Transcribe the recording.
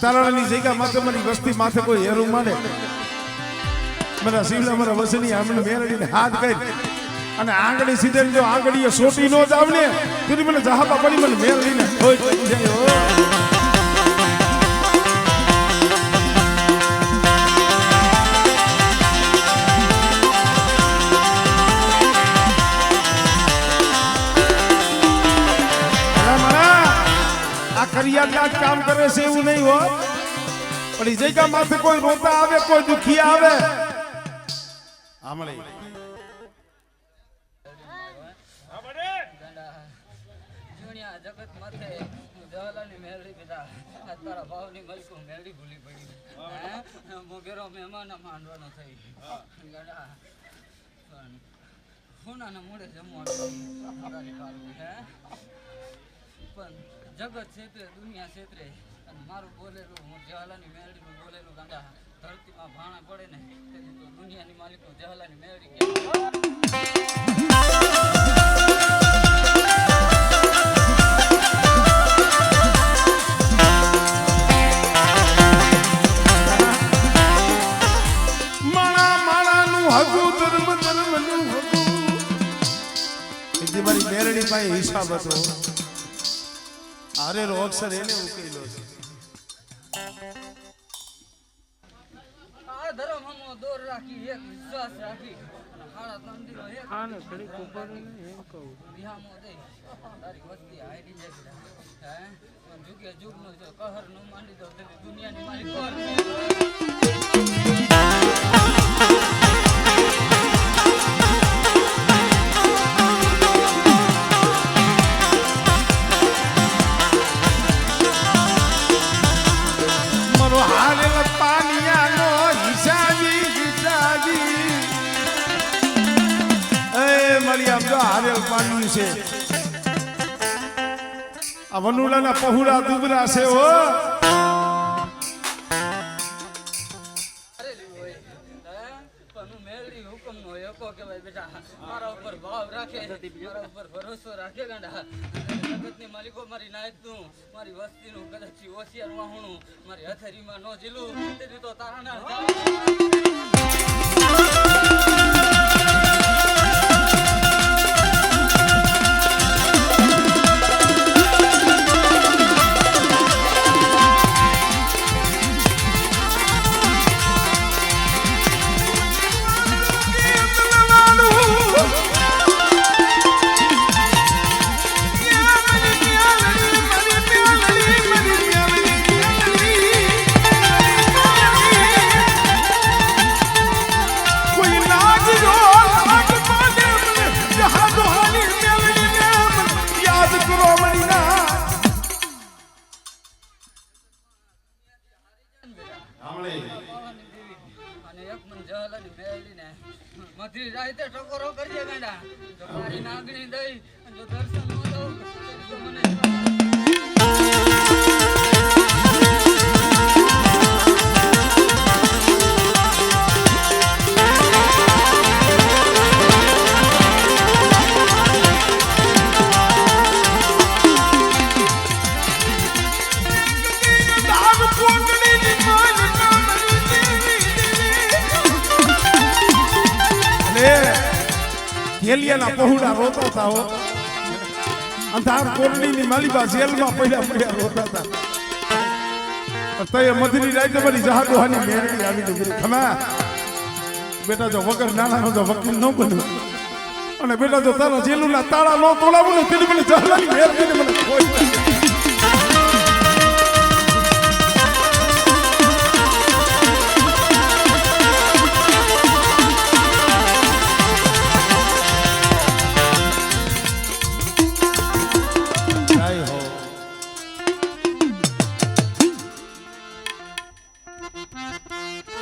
તારાની જગ્યા માથે મારી વસ્તી માથે કોઈ હેરું માંડે મારા શિવલા મારા વસની આમને મેરડીને હાથ કરી અને આંગળી સીધે જો આંગળીએ સોટી નો જ આવને તું મને જહાબા પડી મને મેરડીને હોય જાય કરિયાના કામ કરે છે એવું નહીં હો પણ એ જગ્યા માથે કોઈ રોતા આવે કોઈ દુખી આવે આમળે દુનિયા જગત માથે જવાલાની મેલડી બેટા તારા ભાવની મલકો મેલડી ભૂલી પડી હે મોગેરો મહેમાન માંડવાનો થઈ ગડા હોનાના મોડે જમવાનું હે પણ જગત ક્ષેત્રે દુનિયા ક્ષેત્રે અને મારું બોલેલું હું જવાલાની મેળડીનું બોલેલું ગાંડા ધરતીમાં ભાણા પડે ને તેથી તો દુનિયાની માલિકનું જવાલાની મેળડી માણા માણાનું હગું ધર્મ ધર્મનું હગું મારી મેળડી પાસે હિસાબ હતો અરે અક્ષર એને ઉકેલો છે આ ધર્મનો દોર રાખી એક વિશ્વાસ રાખી અને હાડા તંદીરો એક આને ઘડી ઉપર એમ કહું બિહામો દે તારી વસ્તી આઈડી જાય હે પણ જુગે જુગનો જો કહર નો માંડી દો તે દુનિયાની માલિક કોણ છે આ વનુલાના પहुડા દુબરા છે હો મેલડી હુકમ નો એકો કે ભાઈ બેટા મારા ઉપર ભાવ રાખે મારા ઉપર ભરોસો રાખે ગાંડા જગતની માલિકો મારી નાયક તું મારી વસ્તીનું કદાચ હોશિયાર વાહણું મારી હથેરીમાં નો જીલું તેથી તો તારા ના મધરી રાતે ટકોરો કરજે ગાંડા તો મારી નાગણી દઈ જો દર્શન ન દઉં તો મને કેલિયાના પહોળા રોતા હતા હો અંધાર કોરડીની માલિકા જેલમાં પડ્યા રોતા હતા તય મધરી રાતે મારી જહાદોહાની મેરડી આવી ગઈ ખમા બેટા જો વગર નાના જો વકીલ ન બન્યો અને બેટા જો તારા જેલુના તાળા ન તોડાવું ને તેની મને જહાલાની મેરડીને મને કોઈ